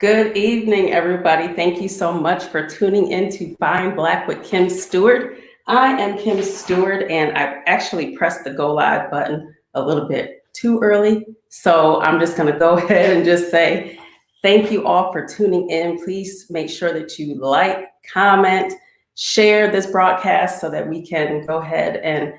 Good evening, everybody. Thank you so much for tuning in to Buying Black with Kim Steward. I am Kim Steward, and I actually pressed the go live button a little bit too early. So I'm just going to go ahead and just say thank you all for tuning in. Please make sure that you like, comment, share this broadcast so that we can go ahead and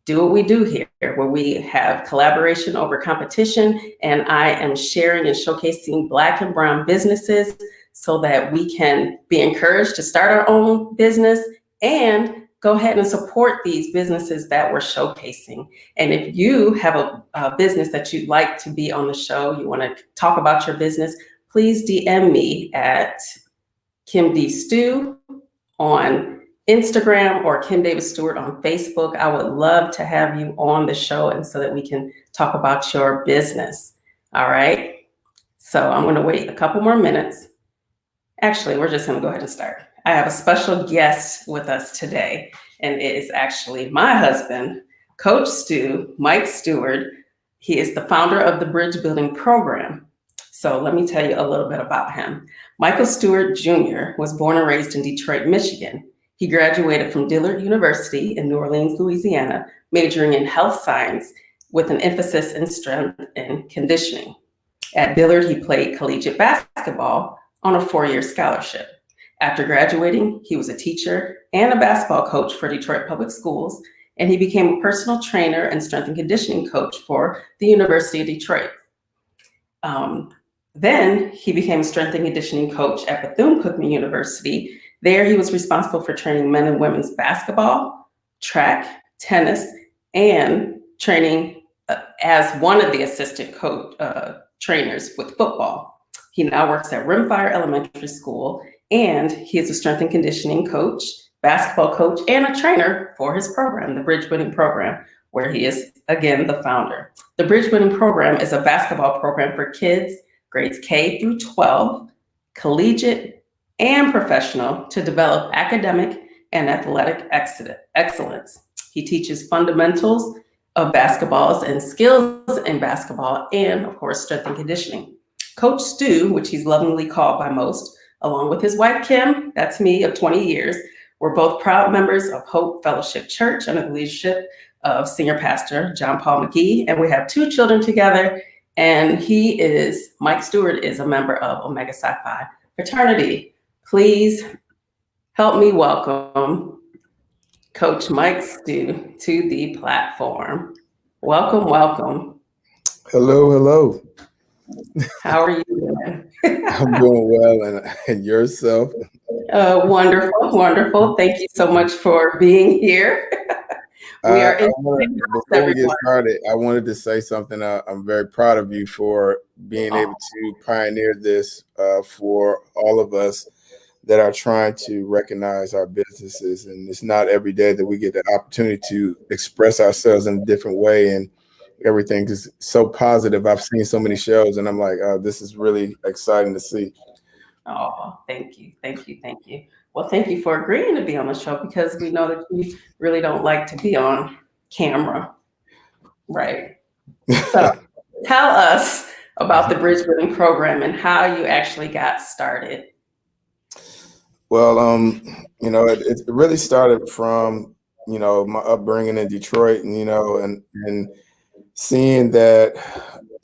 do what we do here, where we have collaboration over competition, and I am sharing and showcasing Black and Brown businesses so that we can be encouraged to start our own business and go ahead and support these businesses that we're showcasing. And if you have a business that you'd like to be on the show, you want to talk about your business, please DM me at Kim D. Stew on Instagram or Kim Davis Stewart on Facebook. I would love to have you on the show and so that we can talk about your business. All right. So I'm going to wait a couple more minutes. Actually, we're just going to go ahead and start. I have a special guest with us today, and it is actually my husband, Coach Stu, Mike Steward. He is the founder of the Bridge Building Program. So let me tell you a little bit about him. Michael Stewart Jr. was born and raised in Detroit, Michigan. He graduated from Dillard University in New Orleans, Louisiana, majoring in health science with an emphasis in strength and conditioning. At Dillard, he played collegiate basketball on a 4-year scholarship. After graduating, he was a teacher and a basketball coach for Detroit Public Schools, and he became a personal trainer and strength and conditioning coach for the University of Detroit. Then he became a strength and conditioning coach at Bethune-Cookman University. There, he was responsible for training men and women's basketball, track, tennis, and training as one of the assistant coach trainers with football. He now works at Rimfire Elementary School, and he is a strength and conditioning coach, basketball coach, and a trainer for his program, the Bridge Building Program, where he is, again, the founder. The Bridge Building Program is a basketball program for kids grades K through 12, collegiate, and professional to develop academic and athletic excellence. He teaches fundamentals of basketballs and skills in basketball and, of course, strength and conditioning. Coach Stu, which he's lovingly called by most, along with his wife, Kim, that's me, of 20 years, we're both proud members of Hope Fellowship Church under the leadership of Senior Pastor John Paul McGee, and we have 2 children together, and Mike Stewart is a member of Omega Psi Phi fraternity. Please help me welcome Coach Mike Stew to the platform. Welcome, welcome. Hello. How are you doing? I'm doing well, and yourself? Wonderful. Thank you so much for being here. Before we get started, I wanted to say something. I'm very proud of you for being able to pioneer this for all of us that are trying to recognize our businesses. And it's not every day that we get the opportunity to express ourselves in a different way. And everything is so positive. I've seen so many shows, and I'm like, this is really exciting to see. Oh, thank you. Well, thank you for agreeing to be on the show, because we know that you really don't like to be on camera, right? So tell us about the Bridge Building Program and how you actually got started. Well, it really started from, my upbringing in Detroit, and seeing that,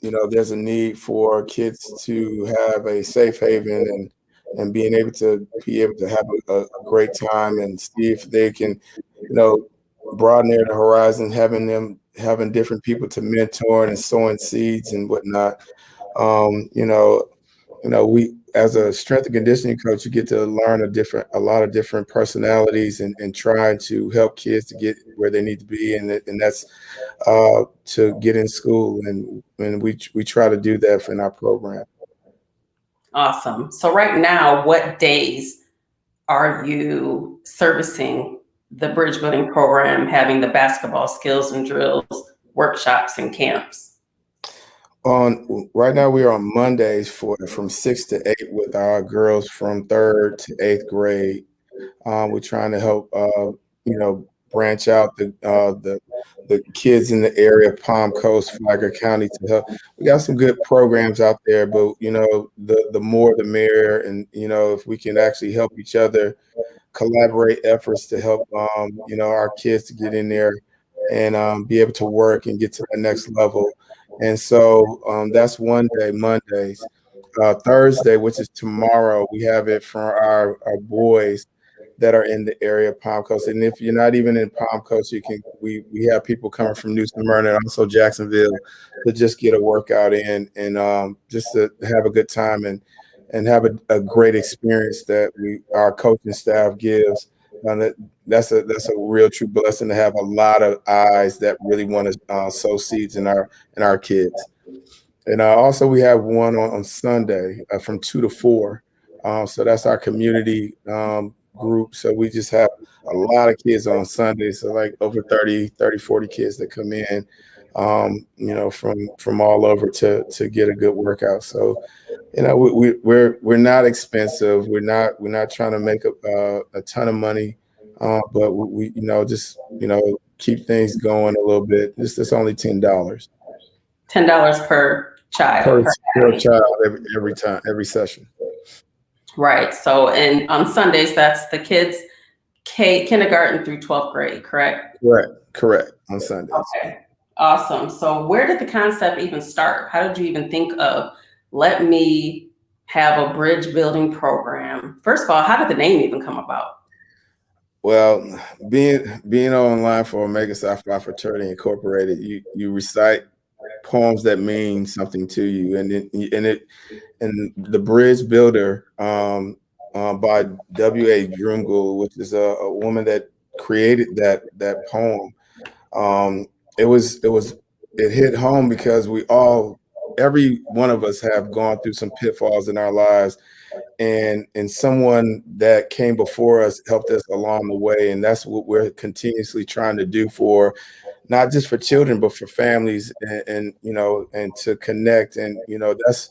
there's a need for kids to have a safe haven and being able to have a great time and see if they can, broaden their horizon, having different people to mentor and sowing seeds and whatnot. We, as a strength and conditioning coach, you get to learn a lot of different personalities and trying to help kids to get where they need to be, and that's to get in school, and we try to do that in our program. Awesome. So right now, what days are you servicing the Bridge Building Program, having the basketball skills and drills, workshops, and camps? Right now we are on Mondays from 6 to 8 with our girls from 3rd to 8th grade. We're trying to help branch out the kids in the area, Palm Coast, Flagler County, to help. We got some good programs out there, but the more the merrier, and if we can actually help each other, collaborate efforts to help our kids to get in there and be able to work and get to the next level. And so that's one day, Mondays. Thursday, which is tomorrow, we have it for our boys that are in the area of Palm Coast. And if you're not even in Palm Coast, we have people coming from New Smyrna and also Jacksonville to just get a workout in and just to have a good time and have a great experience that our coaching staff gives. And that's a real true blessing to have a lot of eyes that really want to sow seeds in our kids. And also we have one on Sunday from 2 to 4. So that's our community group. So we just have a lot of kids on Sunday. So like over 30, 40 kids that come in, from all over to get a good workout. So, we're not expensive. We're not trying to make a ton of money, but we just keep things going a little bit. It's only $10. $10 per child. Per child every time, every session. Right. So, and on Sundays, that's the kids kindergarten through 12th grade, correct? Correct. On Sundays. Okay. Awesome. So where did the concept even start? How did you even think of, let me have a bridge building program? First of all, how did the name even come about? Well, being online for Omega Psi Phi Fraternity Incorporated, you recite poems that mean something to you, and the Bridge Builder by W.A. Drungle, which is a woman that created that poem. It hit home because every one of us have gone through some pitfalls in our lives, and someone that came before us helped us along the way, and that's what we're continuously trying to do for not just for children but for families, and to connect. And that's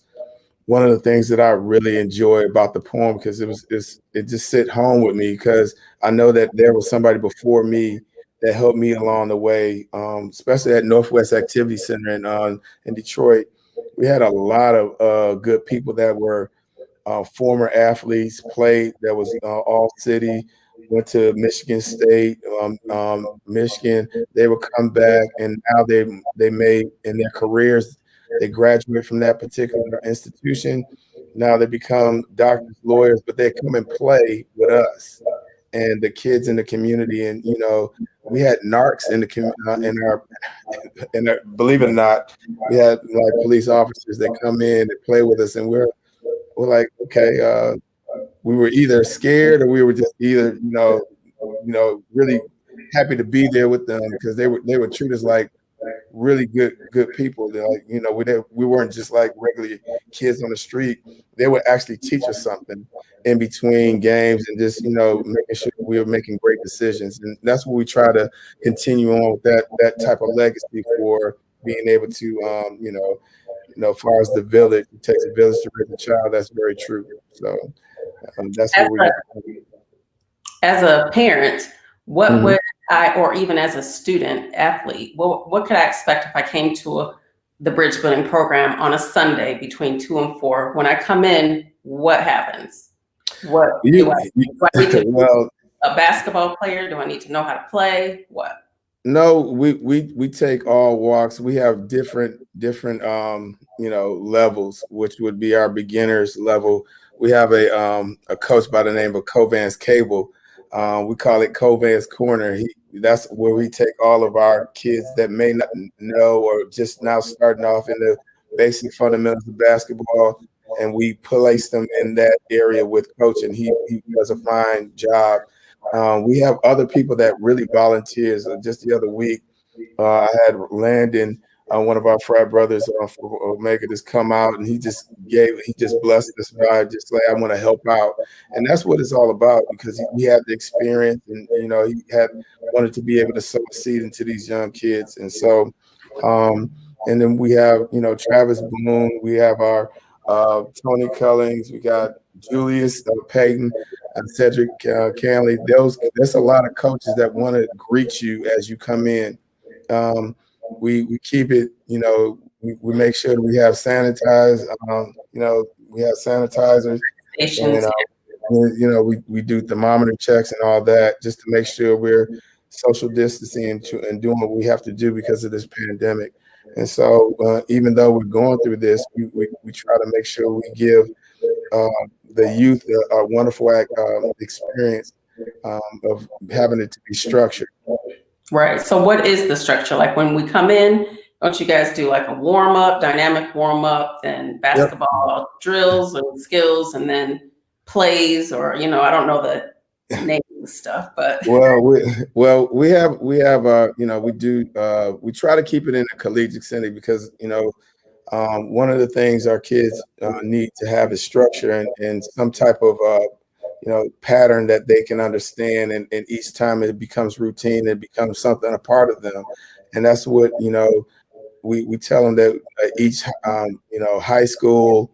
one of the things that I really enjoy about the poem, because it just sit home with me, because I know that there was somebody before me that helped me along the way, especially at Northwest Activity Center in Detroit. We had a lot of good people that were former athletes, played, that was all city, went to Michigan State, Michigan. They would come back, and now they made in their careers, they graduate from that particular institution. Now they become doctors, lawyers, but they come and play with us and the kids in the community. And we had narcs in our believe it or not, we had like police officers that come in and play with us, and we're like, okay, we were either scared or we were just either really happy to be there with them, because they would treat us like really good people. They're like, we weren't just like regular kids on the street. They would actually teach us something in between games, and just making sure we were making great decisions. And that's what we try to continue on with, that type of legacy, for being able to as far as the village, it takes a village to raise a child. That's very true. So that's what we. As a parent, what would I, or even as a student athlete, what could I expect if I came to the bridge building program on a Sunday between 2 and 4? When I come in, what happens? What do I need to be a basketball player? Do I need to know how to play? What? No, we take all walks. We have different levels, which would be our beginners level. We have a coach by the name of Covan's Cable. We call it Covan's Corner. That's where we take all of our kids that may not know, or just now starting off in the basic fundamentals of basketball, and we place them in that area with coach, and he does a fine job. We have other people that really volunteers. Just the other week, I had Landon, one of our frat brothers for Omega, just come out, and he just blessed us by just like, I want to help out. And that's what it's all about, because he had the experience, and he wanted to be able to sow a seed into these young kids. And so and then we have Travis Boone, we have our Tony Cullings, we got Julius Payton, Cedric, Canley. There's a lot of coaches that want to greet you as you come in. Um, we keep it, we make sure that we have sanitized, we have sanitizers, and Stations. we do thermometer checks and all that just to make sure we're social distancing and doing what we have to do because of this pandemic. And so, even though we're going through this, we try to make sure we give the youth a wonderful experience of having it to be structured. Right. So what is the structure? Like when we come in, don't you guys do like a warm up, dynamic warm up, then basketball drills and skills, and then plays, or I don't know the name of the stuff, but we have we try to keep it in a collegiate setting because one of the things our kids need to have is structure and some type of pattern that they can understand, and each time it becomes routine, it becomes something a part of them, and that's what we tell them that each high school,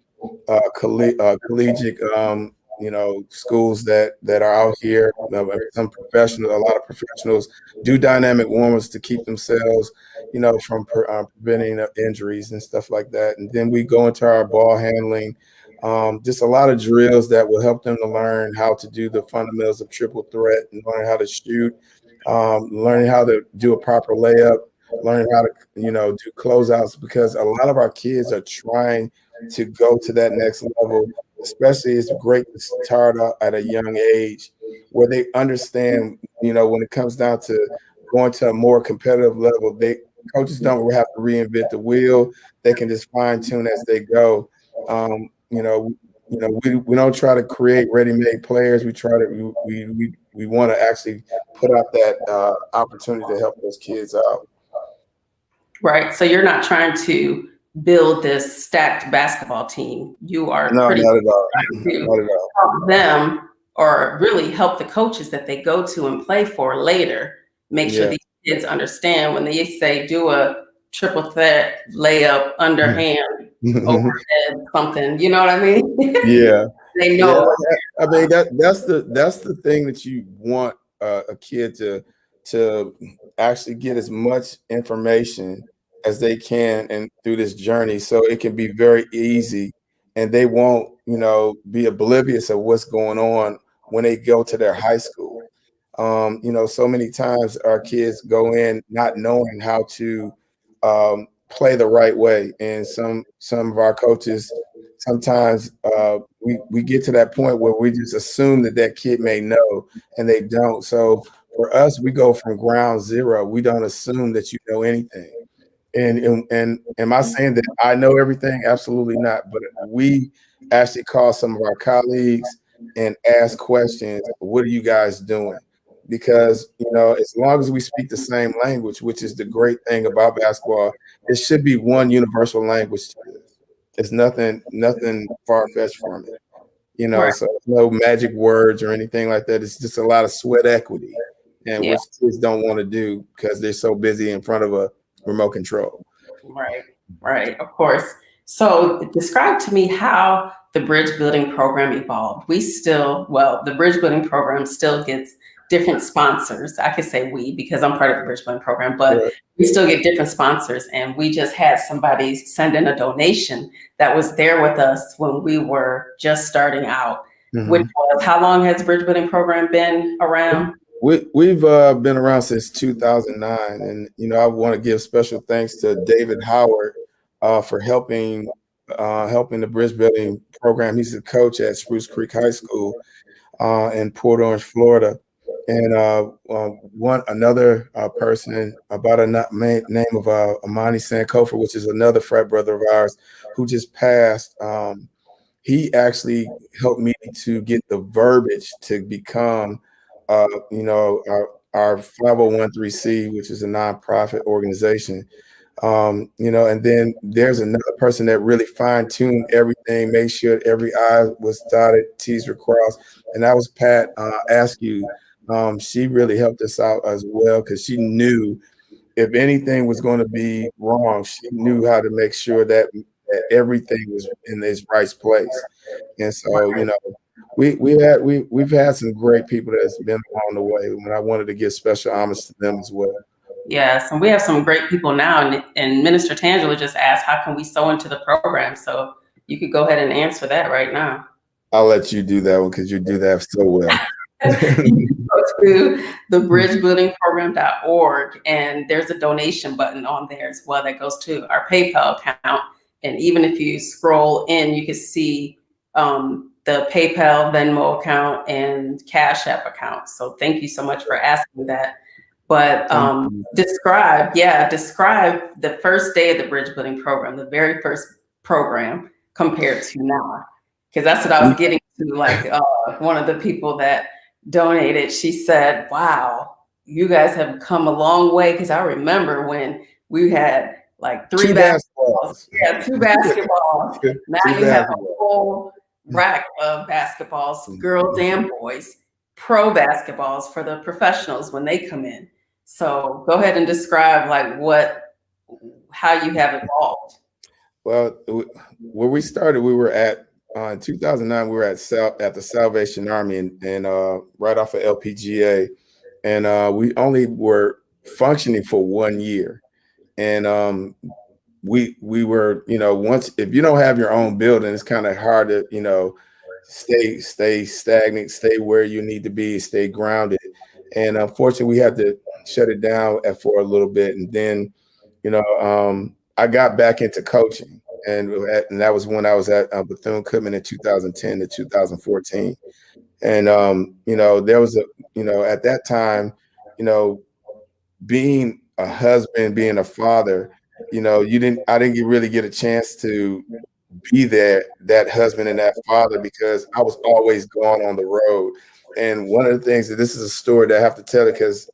collegiate schools that are out here, some professionals, a lot of professionals do dynamic warm-ups to keep themselves from preventing injuries and stuff like that. And then we go into our ball handling, just a lot of drills that will help them to learn how to do the fundamentals of triple threat and learn how to shoot, learning how to do a proper layup, learning how to do closeouts, because a lot of our kids are trying to go to that next level. Especially, it's great to start out at a young age where they understand, when it comes down to going to a more competitive level, coaches don't have to reinvent the wheel. They can just fine tune as they go. We don't try to create ready-made players. We try to we want to actually put out that opportunity to help those kids out. right. So you're not trying to build this stacked basketball team. You are not at all. trying to help them, or really help the coaches that they go to and play for later. Make sure these kids understand when they say do a triple threat layup, underhand, overhead, something. You know what I mean? Yeah. They know. I mean that's the thing that you want a kid to actually get as much information as they can and through this journey, so it can be very easy and they won't be oblivious of what's going on when they go to their high school. So many times our kids go in not knowing how to play the right way, and some of our coaches sometimes we get to that point where we just assume that kid may know, and they don't. So for us, we go from ground zero. We don't assume that you know anything. And am I saying that I know everything? Absolutely not. But we actually call some of our colleagues and ask questions. What are you guys doing? Because as long as we speak the same language, which is the great thing about basketball, it should be one universal language to this. It's nothing far-fetched from it. Right. So no magic words or anything like that. It's just a lot of sweat equity, and which kids don't want to do because they're so busy in front of a remote control. Right, of course. So describe to me how the bridge building program evolved. The bridge building program still gets different sponsors. I could say we, because I'm part of the bridge building program, but we still get different sponsors. And we just had somebody send in a donation that was there with us when we were just starting out, which was, how long has the bridge building program been around? We've been around since 2009, and I want to give special thanks to David Howard for helping the bridge building program. He's the coach at Spruce Creek High School in Port Orange, Florida, and another person by the name of Amani Sankofa, which is another frat brother of ours who just passed. He actually helped me to get the verbiage to become our 501(c), which is a nonprofit organization. And then there's another person that really fine-tuned everything, made sure every I was dotted, T's were crossed, and that was Pat Askew. She really helped us out as well, because she knew if anything was going to be wrong, she knew how to make sure that everything was in its right place. And so, we've had some great people that's been along the way, and I wanted to give special homage to them as well. Yes, and we have some great people now. And Minister Tangela just asked, how can we sew into the program? So you could go ahead and answer that right now. I'll let you do that one because you do that so well. You can go to the bridgebuildingprogram.org, and there's a donation button on there as well that goes to our PayPal account. And even if you scroll in, you can see the PayPal, Venmo account, and Cash App account. So thank you so much for asking that. But describe the first day of the bridge building program, the very first program compared to now, because that's what I was getting to. Like one of the people that donated, she said, "Wow, you guys have come a long way." Because I remember when we had like three basketballs. Yeah, two basketballs. Now you have a whole rack of basketballs, girls and boys, pro basketballs for the professionals when they come in. So go ahead and describe like how you have evolved. Well, where we started, we were at in 2009. We were at the Salvation Army and right off of LPGA, and we only were functioning for 1 year, and we were, once if you don't have your own building, it's kind of hard to stay stagnant, stay where you need to be, stay grounded. And unfortunately, we had to shut it down for a little bit, and then I got back into coaching, and that was when I was at Bethune-Cookman in 2010 to 2014. And there was at that time, being a husband, being a father, I didn't really get a chance to be that husband and that father because I was always gone on the road. And one of the things that this is a story that I have to tell it because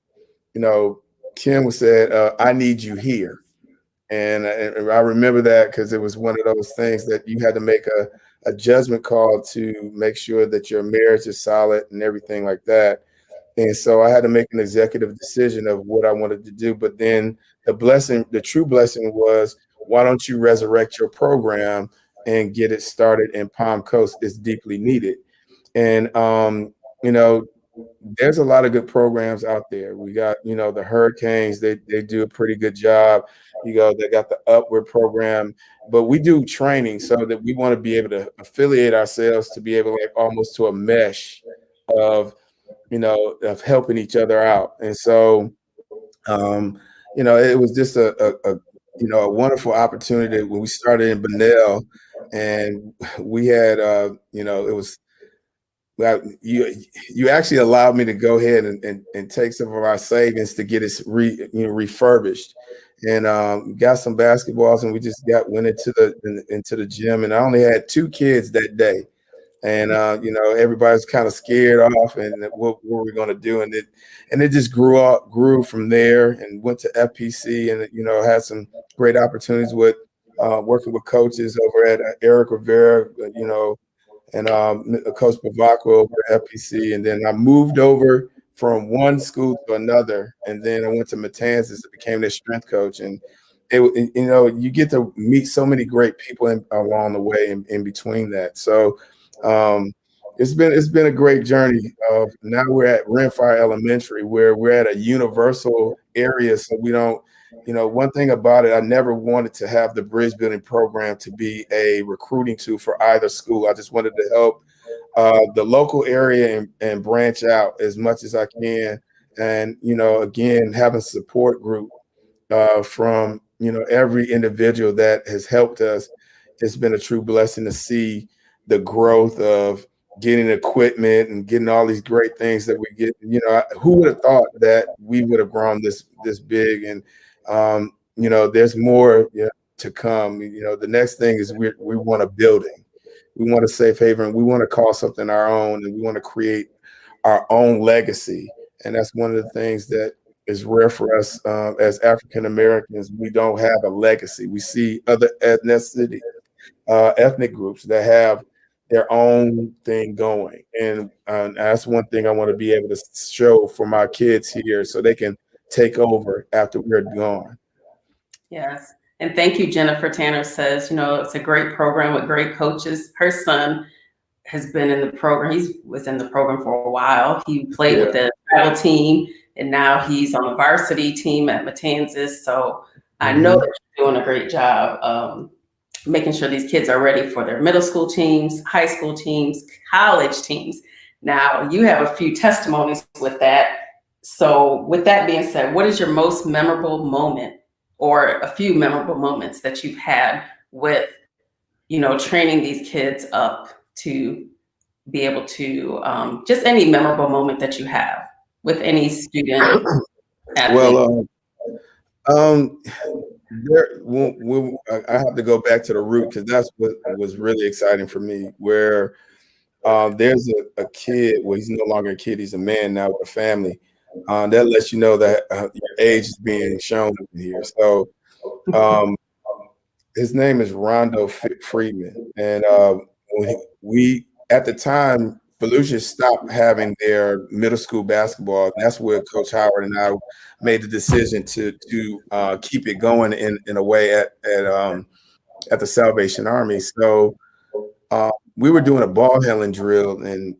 Kim said, "I need you here," and I remember that because it was one of those things that you had to make a judgment call to make sure that your marriage is solid and everything like that. And so I had to make an executive decision of what I wanted to do. But then the true blessing was, why don't you resurrect your program and get it started in Palm Coast? It's deeply needed. And, there's a lot of good programs out there. We got, the Hurricanes, they do a pretty good job. They got the Upward program, but we do training so that we want to be able to affiliate ourselves to be able like almost to a mesh of of helping each other out. And so, it was just a wonderful opportunity when we started in Bunnell, and we had, it was, well, you actually allowed me to go ahead and take some of our savings to get it refurbished, and got some basketballs, and we just went into the gym, and I only had 2 kids that day. And everybody's kind of scared off, and what were we going to do? And it just grew from there, and went to FPC, and had some great opportunities with working with coaches over at Eric Rivera, and Coach Bavaco over at FPC, and then I moved over from one school to another, and then I went to Matanzas and became their strength coach, and you get to meet so many great people along the way in between that. So it's been a great journey. Now we're at Rimfire Elementary, where we're at a universal area, so we don't. One thing about it, I never wanted to have the bridge building program to be a recruiting tool for either school. I just wanted to help the local area and branch out as much as I can. And, again, having support group from, every individual that has helped us. It's been a true blessing to see the growth of getting equipment and getting all these great things that we get. Who would have thought that we would have grown this big? And there's more to come. The next thing is we want a building. We want a safe haven. We want to call something our own, and we want to create our own legacy. And that's one of the things that is rare for us as African Americans. We don't have a legacy. We see other ethnic groups that have their own thing going, and that's one thing I want to be able to show for my kids here, so they can take over after we're gone. Yes. And thank you, Jennifer Tanner says, it's a great program with great coaches. Her son has been in the program. He was in the program for a while. He played Yeah. with the travel team, and now he's on the varsity team at Matanzas. So I know Mhm. that you're doing a great job making sure these kids are ready for their middle school teams, high school teams, college teams. Now, you have a few testimonies with that. So, with that being said, what is your most memorable moment or a few memorable moments that you've had with, training these kids up to be able to, just any memorable moment that you have with any student athlete? Well, um, I have to go back to the root because that's what was really exciting for me. Where there's a kid. Well, he's no longer a kid. He's a man now with a family. That lets you know that your age is being shown here. So um, his name is Rondo Friedman, and we at the time Volusia stopped having their middle school basketball. That's where Coach Howard and I made the decision to keep it going in a way at the Salvation Army. So we were doing a ball handling drill, and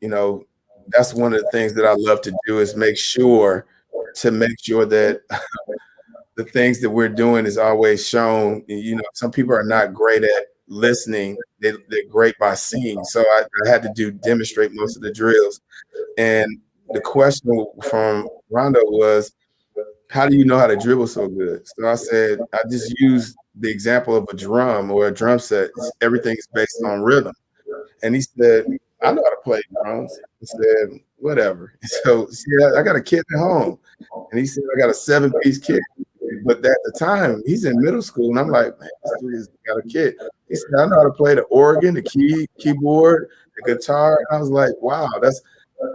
that's one of the things that I love to do is make sure that the things that we're doing is always shown. Some people are not great at listening; they're great by seeing. So I had to demonstrate most of the drills. And the question from Rondo was, "How do you know how to dribble so good?" So I said, I just used the example of a drum or a drum set. Everything is based on rhythm. And he said, "I know how to play drums." I said, "Whatever." So see, I got a kid at home, and he said, "I got a 7-piece kit." But at the time, he's in middle school, and I'm like, "Man, this dude has got a kid." He said, "I know how to play the organ, the keyboard, the guitar." And I was like, "Wow, that's."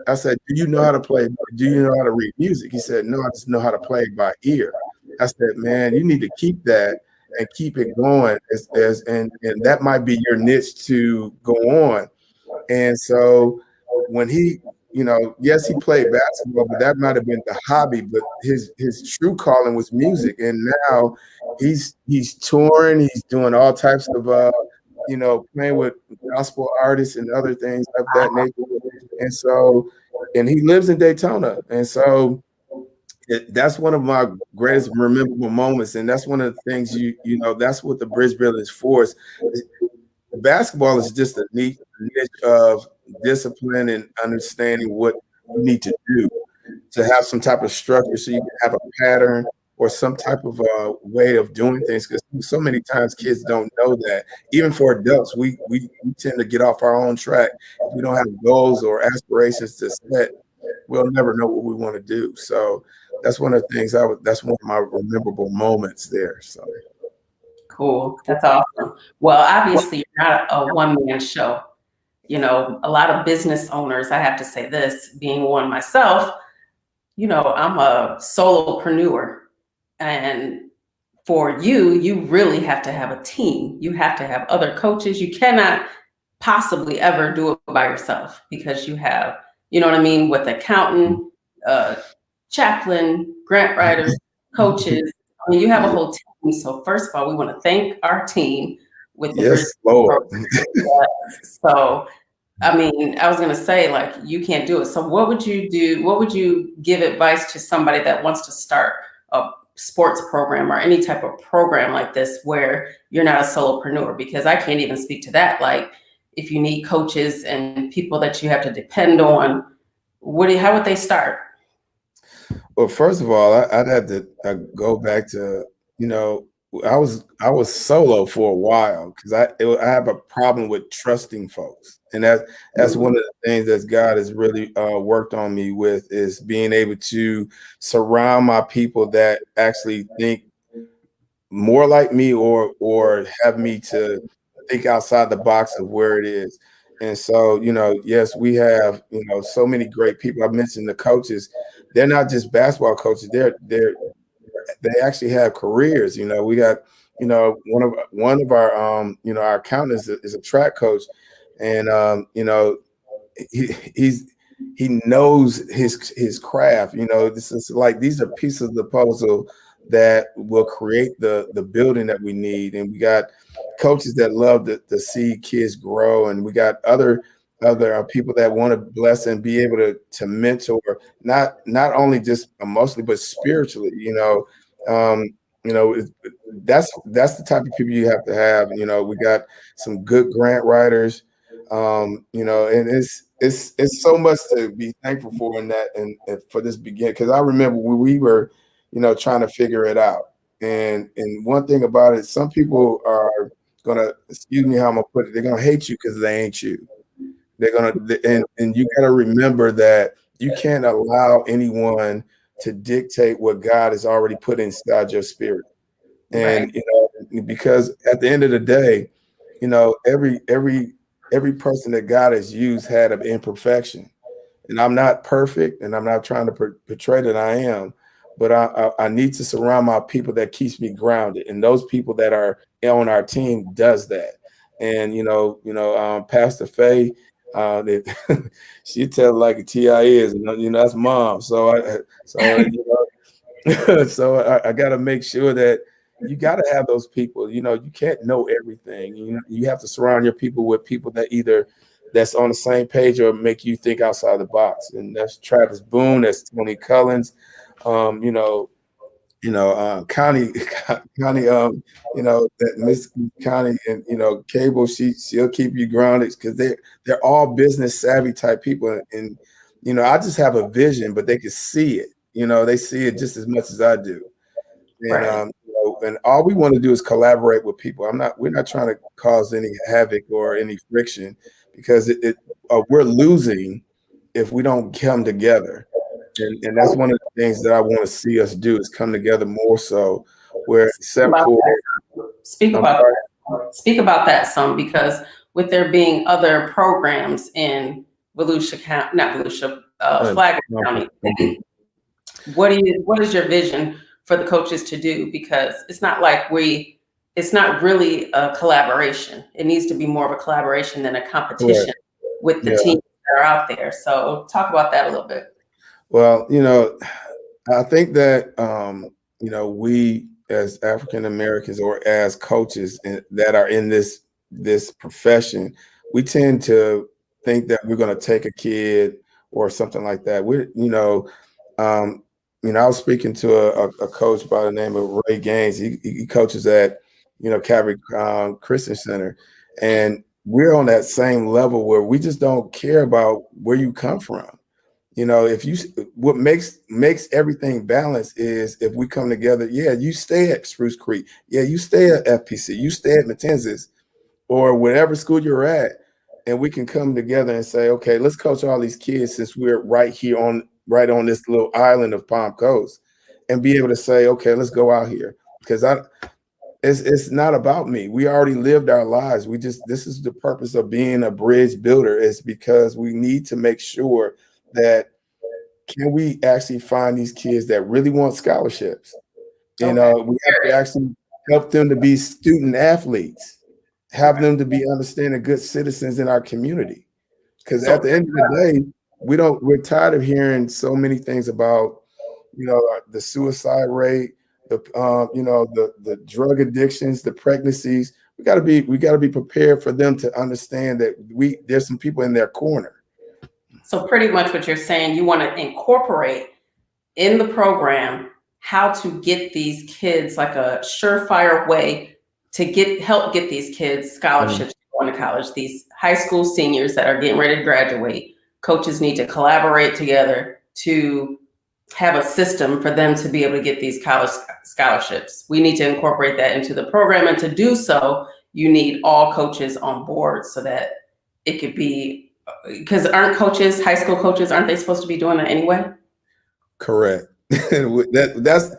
I said, "Do you know how to play? Do you know how to read music?" He said, "No, I just know how to play by ear." I said, "Man, you need to keep that and keep it going, and that might be your niche to go on." And so when yes, he played basketball, but that might have been the hobby. But his true calling was music, and now he's touring. He's doing all types of playing with gospel artists and other things of that nature. And so, and he lives in Daytona, and so that's one of my greatest memorable moments. And that's one of the things that's what the bridge building is for. Basketball is just a neat niche of discipline and understanding what you need to do to have some type of structure so you can have a pattern or some type of way of doing things, because so many times kids don't know that. Even for adults, we tend to get off our own track. If we don't have goals or aspirations to set, we'll never know what we want to do. So that's one of the things that's one of my memorable moments there. So Cool. That's awesome. Well, obviously, you're not a one-man show. A lot of business owners, I have to say this, being one myself, I'm a solopreneur. And for you, you really have to have a team. You have to have other coaches. You cannot possibly ever do it by yourself because you have, you know what I mean, with accountant, uh, chaplain, grant writers, coaches. I mean, you have a whole team. So first of all, we want to thank our team with the Bridge yes, Lord. program. So I mean, I was going to say, like, you can't do it. So what would you do? What would you give advice to somebody that wants to start a sports program or any type of program like this where you're not a solopreneur? Because I can't even speak to that. Like, if you need coaches and people that you have to depend on, how would they start? Well, first of all, I'd have to go back to, you know, I was solo for a while because I have a problem with trusting folks, and that's one of the things that God has really worked on me with, is being able to surround my people that actually think more like me, or have me to think outside the box of where it is. And so, yes, we have, so many great people. I mentioned the coaches. They're not just basketball coaches. They actually have careers. We got, one of our our accountants is a track coach, and he he's he knows his craft. This is like, these are pieces of the puzzle that will create the building that we need. And we got coaches that love to see kids grow, and we got other other people that want to bless and be able to mentor, not only just emotionally but spiritually. Um, that's the type of people you have to have. We got some good grant writers. And it's so much to be thankful for in that and for this beginning, because I remember when we were trying to figure it out. And one thing about it, some people are gonna, excuse me how I'm gonna put it, they're gonna hate you because they ain't you. They're gonna, and you gotta remember that you can't allow anyone to dictate what God has already put inside your spirit. Right. And because at the end of the day, every person that God has used had an imperfection. And I'm not perfect, and I'm not trying to portray that I am, but I need to surround my people that keeps me grounded, and those people that are on our team does that. And Pastor Faye, she tells like a TI is, that's mom. So I got to make sure that you got to have those people. You can't know everything. You have to surround your people with people that either that's on the same page or make you think outside the box. And that's Travis Boone, that's Tony Collins, Connie, Connie, that Miss Connie, and Cable. She'll keep you grounded because they're all business savvy type people, and I just have a vision, but they can see it. They see it just as much as I do. And Right. and all we want to do is collaborate with people. We're not trying to cause any havoc or any friction, because we're losing if we don't come together. And that's one of the things that I want to see us do, is come together more so, where except About for, Speak I'm about sorry. speak about that some, because with there being other programs in Volusia County, not Volusia, Flagler County, what is your vision for the coaches to do? Because it's not really a collaboration. It needs to be more of a collaboration than a competition Correct. with the Yeah. teams that are out there. So talk about that a little bit. Well, I think that we as African Americans, or as coaches that are in this profession, we tend to think that we're going to take a kid or something like that. Um, I was speaking to a coach by the name of Ray Gaines. He coaches at Calvary Christian Center, and we're on that same level where we just don't care about where you come from. If you, what makes everything balanced is if we come together. Yeah, you stay at Spruce Creek. Yeah, you stay at FPC. You stay at Matanzas, or whatever school you're at, and we can come together and say, okay, let's coach all these kids, since we're right on this little island of Palm Coast, and be able to say, okay, let's go out here, because it's not about me. We already lived our lives. This is the purpose of being a bridge builder, is because we need to make sure that, can we actually find these kids that really want scholarships? Okay. We have to actually help them to be student athletes, have them to be understanding good citizens in our community. Because at So the end of the day, we're tired of hearing so many things about, the suicide rate, the drug addictions, the pregnancies. We got to be prepared for them to understand that there's some people in their corner. so pretty much what you're saying, you want to incorporate in the program how to get these kids, like a surefire way to help get these kids scholarships going to college. These high school seniors that are getting ready to graduate, coaches need to collaborate together to have a system for them to be able to get these college scholarships. We need to incorporate that into the program, and to do so, you need all coaches on board so that it could be, because aren't coaches, high school coaches, aren't they supposed to be doing that anyway? Correct. That's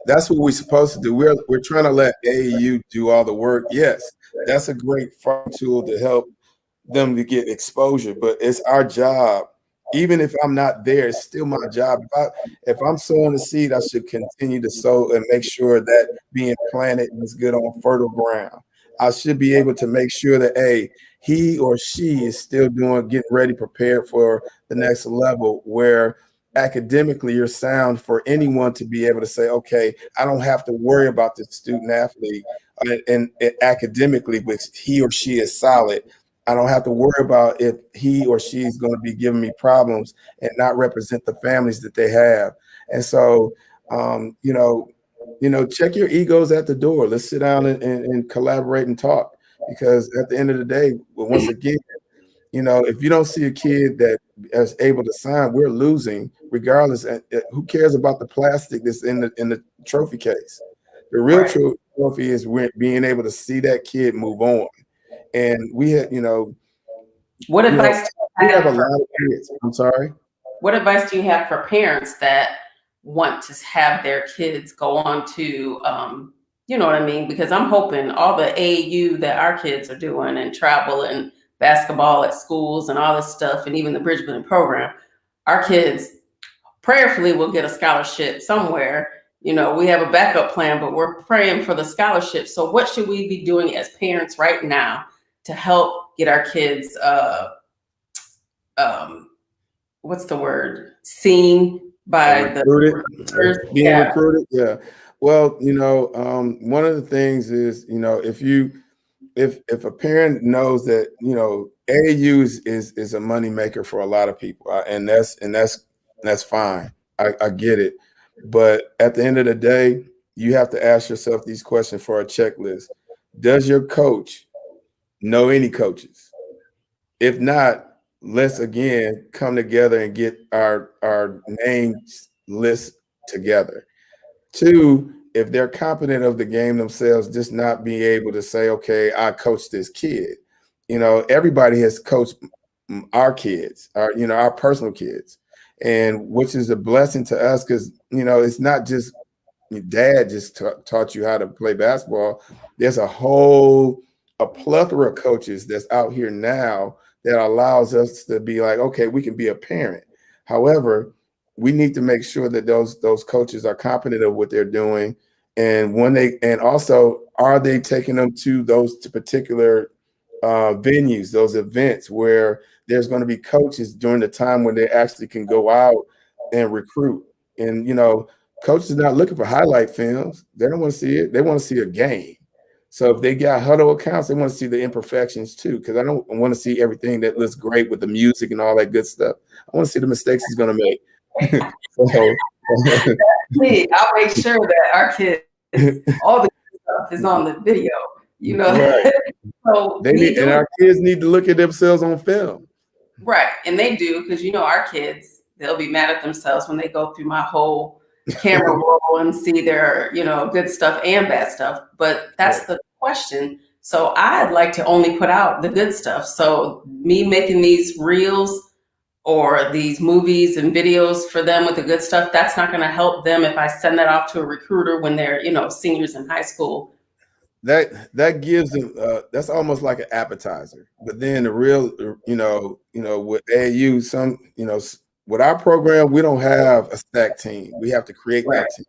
that's what we're supposed to do. We're trying to let AAU do all the work. Yes, that's a great farm tool to help them to get exposure, but it's our job. Even if I'm not there, it's still my job. If I'm sowing a seed, I should continue to sow and make sure that being planted is good on fertile ground. I should be able to make sure that, hey, he or she is still getting ready, prepared for the next level, where academically you're sound for anyone to be able to say, okay, I don't have to worry about the student athlete, and academically, but he or she is solid. I don't have to worry about if he or she is going to be giving me problems and not represent the families that they have. And so, check your egos at the door. Let's sit down and collaborate and talk. Because at the end of the day, well, once again, if you don't see a kid that is able to sign, we're losing regardless. And who cares about the plastic that's in the trophy case? The real trophy is being able to see that kid move on. And we had, what advice we have a lot of kids. I'm sorry. What advice do you have for parents that want to have their kids go on to, you know what I mean? Because I'm hoping all the AAU that our kids are doing and travel and basketball at schools and all this stuff, and even the bridge building program, our kids prayerfully will get a scholarship somewhere. We have a backup plan, but we're praying for the scholarship. So what should we be doing as parents right now to help get our kids, what's the word? Seen by recruited, being recruited. Yeah. Well, one of the things is, if a parent knows that, AAU is a money maker for a lot of people, and that's fine. I get it. But at the end of the day, you have to ask yourself these questions for a checklist. Does your coach know any coaches? If not, let's again come together and get our names list together. 2, if they're competent of the game themselves, just not be able to say, okay, I coach this kid. Everybody has coached our kids, our personal kids, and which is a blessing to us because, it's not just dad just taught you how to play basketball. There's a plethora of coaches that's out here now that allows us to be like, okay, we can be a parent. However, we need to make sure that those coaches are competent of what they're doing. And also, are they taking them to those particular venues, those events where there's going to be coaches during the time when they actually can go out and recruit. And, coaches are not looking for highlight films. They don't want to see it. They want to see a game. So if they got huddle accounts, they want to see the imperfections too, because I don't want to see everything that looks great with the music and all that good stuff. I want to see the mistakes he's going to make. I'll make sure that our kids, all the stuff is on the video. Right. So and our kids need to look at themselves on film. Right, and they do, because our kids, they'll be mad at themselves when they go through my whole camera roll and see their, good stuff and bad stuff. But that's the question. So I'd like to only put out the good stuff. So me making these reels or these movies and videos for them with the good stuff, that's not going to help them if I send that off to a recruiter when they're, seniors in high school. That gives them that's almost like an appetizer. But then the real, with AAU, with our program, we don't have a stack team. We have to create that team.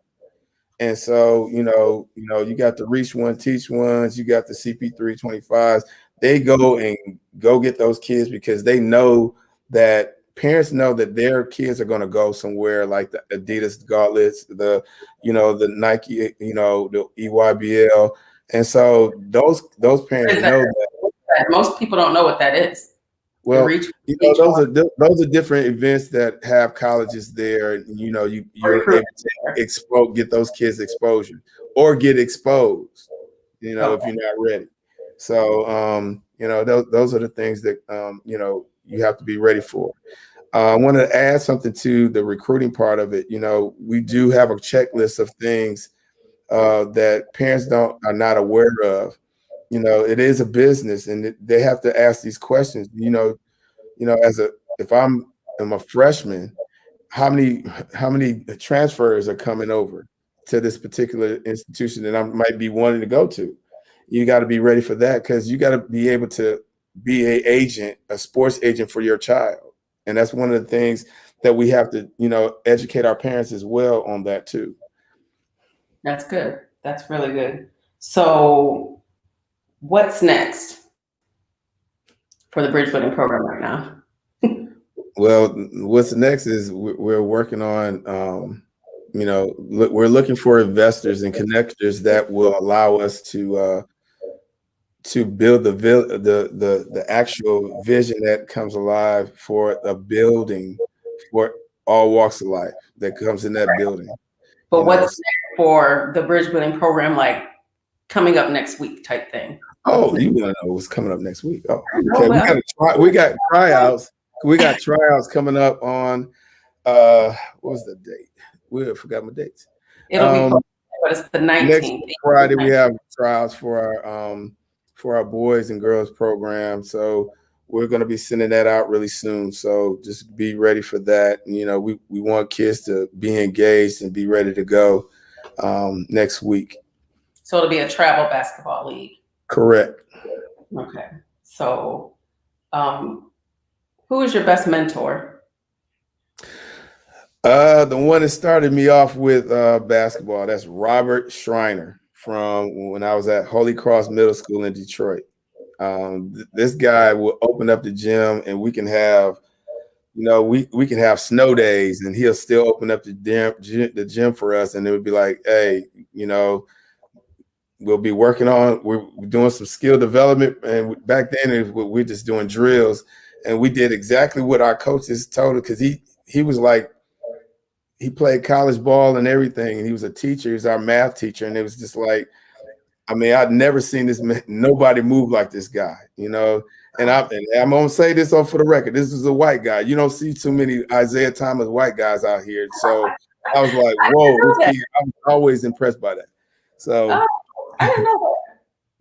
And so, you got the reach one, teach ones, you got the CP325s. They go get those kids because they know that parents know that their kids are going to go somewhere like the Adidas Gauntlets, the Nike, the EYBL. And so those parents know that. Most people don't know what that is. Well, those are different events that have colleges there, and you're able to get those kids exposure or get exposed, if you're not ready. So those are the things that you have to be ready for. I want to add something to the recruiting part of it. We do have a checklist of things that parents are not aware of. It is a business, and they have to ask these questions. If I'm a freshman, how many transfers are coming over to this particular institution that I might be wanting to go to? You got to be ready for that, because you got to be able to be a sports agent for your child, and that's one of the things that we have to educate our parents as well on that too. That's good. That's really good. So what's next for the bridge building program right now? Well, what's next is we're working on, we're looking for investors and connectors that will allow us to to build the actual vision that comes alive for a building for all walks of life that comes in that building. But You know, what's next for the bridge building program, like coming up next week type thing? oh, you want to know what's coming up next week? Oh, I know, okay. but We got tryouts. We got tryouts coming up on what was the date? We forgot my dates. it'll be posted, but it's the Next 19th. Friday we have trials for our boys and girls program. So we're going to be sending that out really soon. So just be ready for that. And, you know, we want kids to be engaged and be ready to go next week. So it'll be a travel basketball league. Correct. Okay. So who is your best mentor? The one that started me off with basketball, that's Robert Schreiner from when I was at Holy Cross Middle School in Detroit. This guy will open up the gym and we can have, you know, we can have snow days and he'll still open up the gym for us. And it would be like, hey, you know, we're doing some skill development. And back then we're just doing drills. And we did exactly what our coaches told us, because he was like, he played college ball and everything. And he was a teacher. He was our math teacher. And it was just like, I mean, I'd never seen this man, nobody move like this guy, you know. And I'm gonna say this off for the record. This is a white guy. You don't see too many Isaiah Thomas white guys out here. So I was like, whoa, this kid, I'm always impressed by that. So I didn't know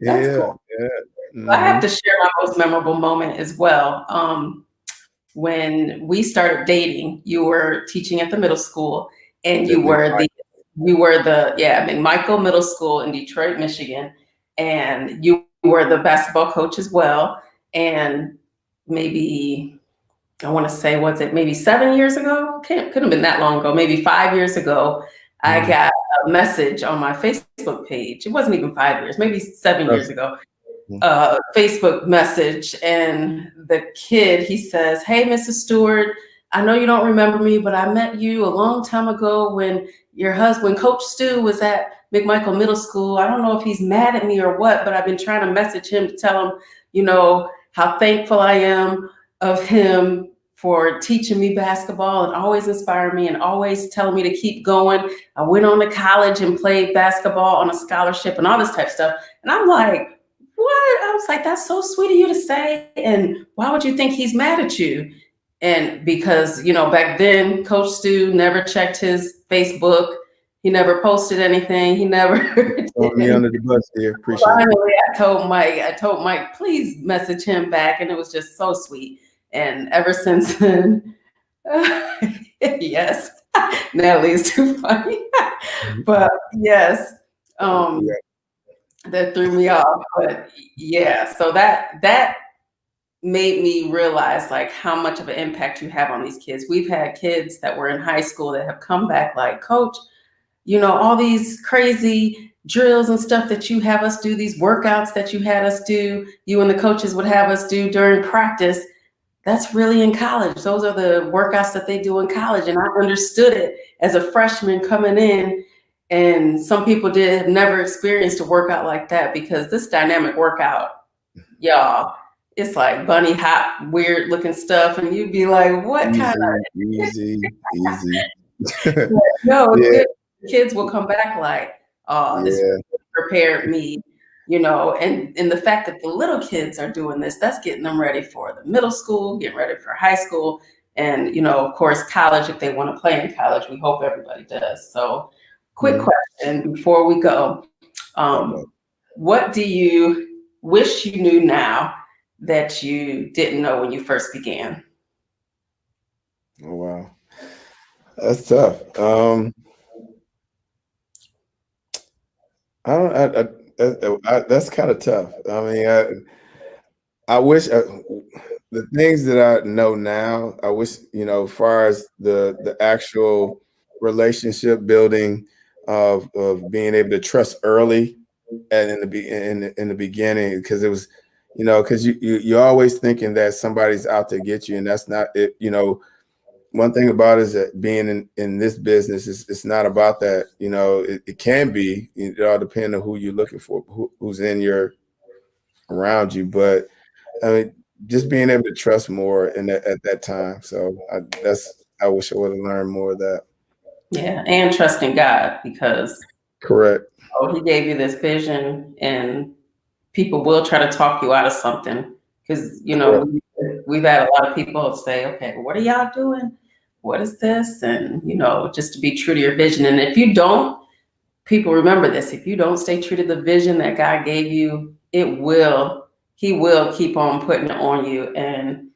that. That's yeah, cool. yeah. I have to share my most memorable moment as well. When we started dating, you were teaching at the middle school, and you were the Michael Middle School in Detroit, Michigan, and you were the basketball coach as well. And maybe I want to say, was it maybe 7 years ago? Could have been that long ago. Maybe 5 years ago, I got a message on my Facebook page. It wasn't even 5 years, maybe 7 years ago. Facebook message, and the kid, he says, "Hey, Mrs. Stewart, I know you don't remember me, but I met you a long time ago when your husband, Coach Stu, was at McMichael Middle School. I don't know if he's mad at me or what, but I've been trying to message him to tell him, you know, how thankful I am of him for teaching me basketball and always inspiring me and always telling me to keep going. I went on to college and played basketball on a scholarship and all this type of stuff." And I'm like, what? I was like, that's so sweet of you to say. And why would you think he's mad at you? And because, you know, back then, Coach Stu never checked his Facebook. He never posted anything. He never throw me under the bus here. Appreciate Finally, I told Mike, please message him back. And it was just so sweet. And ever since then, yes, Natalie is too funny. But yes, that threw me off. But yeah, so that made me realize like how much of an impact you have on these kids. We've had kids that were in high school that have come back like, "Coach, you know, all these crazy drills and stuff that you have us do, these workouts that you had us do, you and the coaches would have us do during practice, that's really in college. Those are the workouts that they do in college." And I understood it as a freshman coming in. And some people have never experienced a workout like that, because this dynamic workout, y'all, it's like bunny hop, weird looking stuff. And you'd be like, what kind of easy. No, it's good. Kids will come back like, oh, this prepared me, you know, and the fact that the little kids are doing this, that's getting them ready for the middle school, getting ready for high school, and, you know, of course, college, if they want to play in college. We hope everybody does. So quick question before we go. What do you wish you knew now that you didn't know when you first began? Oh, wow. That's tough. That's kind of tough. I mean, I wish the things that I know now, I wish, you know, as far as the actual relationship building of being able to trust early and in the beginning, because it was, you know, because you're always thinking that somebody's out to get you, and that's not it. You know, one thing about it is that being in this business it's not about that. You know, it can be. It all depends on who you're looking for, who's in your around you. But I mean, just being able to trust more at that time. So I wish I would have learned more of that. Yeah, and trusting God, because Correct. He gave you this vision, and people will try to talk you out of something, because Correct. we've had a lot of people say, okay, what are y'all doing? What is this? And just to be true to your vision. And if you don't, people remember this, if you don't stay true to the vision that God gave you, He will keep on putting it on you. And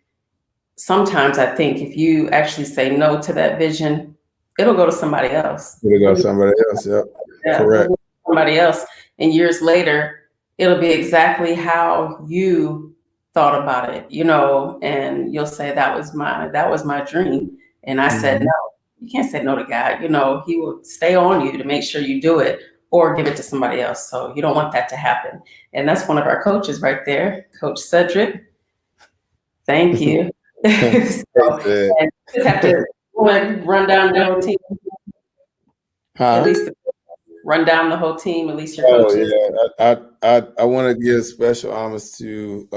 sometimes I think if you actually say no to that vision, it'll go to somebody else. There go somebody else. Yep. Yeah, it'll Correct. go to somebody else. And years later, it'll be exactly how you thought about it, and you'll say that was my dream. And I said, Mhm. no, you can't say no to God. He will stay on you to make sure you do it or give it to somebody else. So you don't want that to happen. And that's one of our coaches right there, Coach Cedric. Thank you. So, Hey, and just have to run down the whole team, at huh? least run down the whole team, at least your Oh coaches. yeah, I want to give special homage to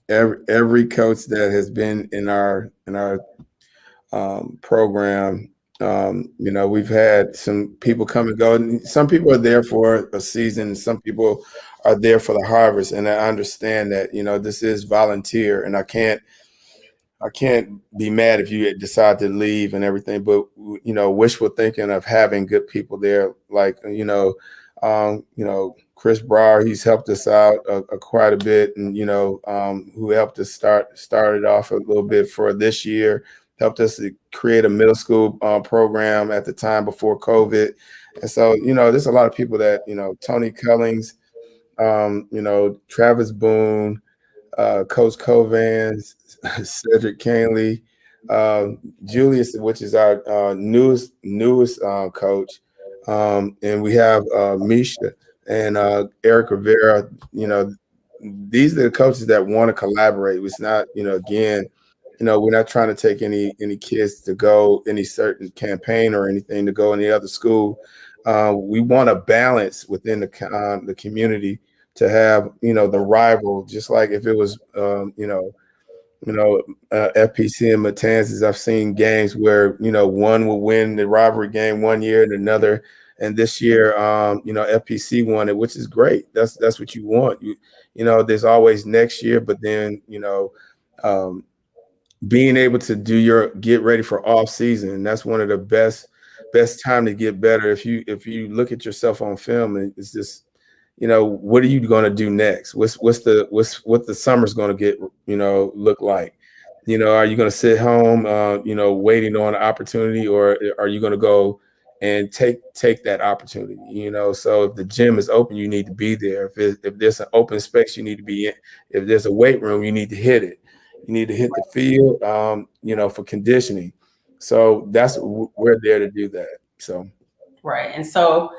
every coach that has been in our program. We've had some people come and go, and some people are there for a season, and some people are there for the harvest. And I understand that this is volunteer, and I can't be mad if you decide to leave and everything, but wishful thinking of having good people there, like Chris Brower, he's helped us out quite a bit, and who helped us started off a little bit for this year, helped us to create a middle school program at the time before COVID, and so there's a lot of people that Tony Cullings, Travis Boone, Coach Covans, Cedric Canley, Julius, which is our newest coach, and we have Misha and Eric Rivera. These are the coaches that want to collaborate. It's not, again, we're not trying to take any kids to go any certain campaign or anything to go any other school. We want a balance within the community to have the rival, just like if it was FPC and Matanzas. I've seen games where one will win the rivalry game one year and another, and this year FPC won it, which is great. That's what you want. There's always next year, but then um, being able to get ready for off season, and that's one of the best time to get better. If you look at yourself on film, and it's just what are you going to do next? What the summer's going to get look like? Are you going to sit home waiting on an opportunity, or are you going to go and take that opportunity? So if the gym is open, you need to be there. If there's an open space, you need to be in. If there's a weight room, you need to hit it. You need to hit the field, for conditioning. So we're there to do that. So Right. And so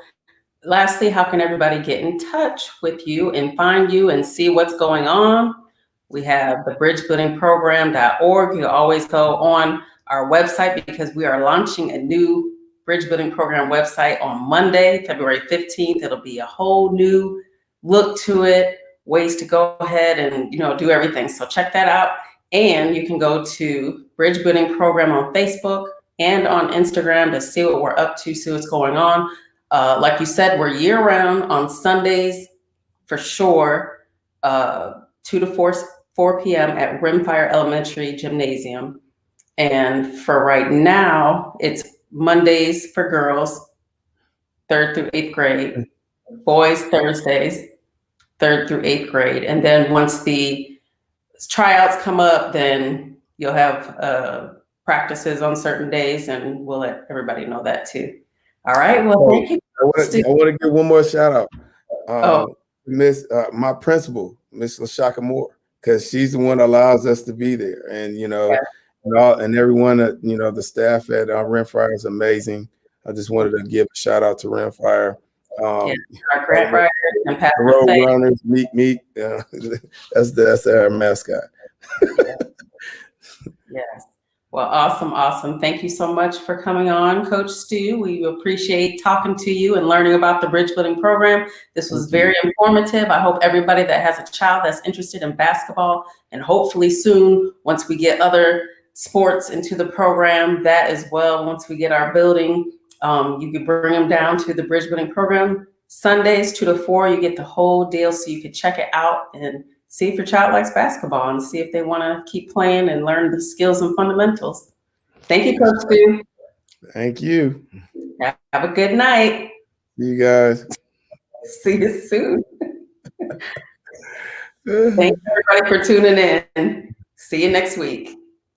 lastly, how can everybody get in touch with you and find you and see what's going on? We have the bridgebuildingprogram.org. You always go on our website, because we are launching a new bridge building program website on Monday, February 15th. It'll be a whole new look to it, ways to go ahead and do everything. So check that out. And you can go to Bridge Building Program on Facebook and on Instagram to see what we're up to, see what's going on. Like you said, we're year round on Sundays for sure, 2 to 4 p.m. at Rimfire Elementary Gymnasium. And for right now, it's Mondays for girls, 3rd through 8th grade, boys Thursdays, 3rd through 8th grade. And then once the tryouts come up, then you'll have practices on certain days, and we'll let everybody know that too. All right. Well, thank you. I want to give one more shout out. Oh, Miss my principal, Miss LaShaka Moore, because she's the one that allows us to be there, and yeah. and everyone at the staff at Rimfire is amazing. I just wanted to give a shout out to Rimfire. Yeah, our grant writers and The Pastor road Faith. runners, meet. That's our mascot. Yes. Well, awesome, awesome. Thank you so much for coming on, Coach Stu. We appreciate talking to you and learning about the bridge building program. This was very informative. I hope everybody that has a child that's interested in basketball, and hopefully soon, once we get other sports into the program, that as well, once we get our building, you could bring them down to the bridge building program. Sundays 2 to 4, you get the whole deal, so you could check it out and see if your child likes basketball and see if they want to keep playing and learn the skills and fundamentals. Thank you, Coach Stu. Thank you. Have a good night. See you guys. See you soon. Thank you, everybody, for tuning in. See you next week.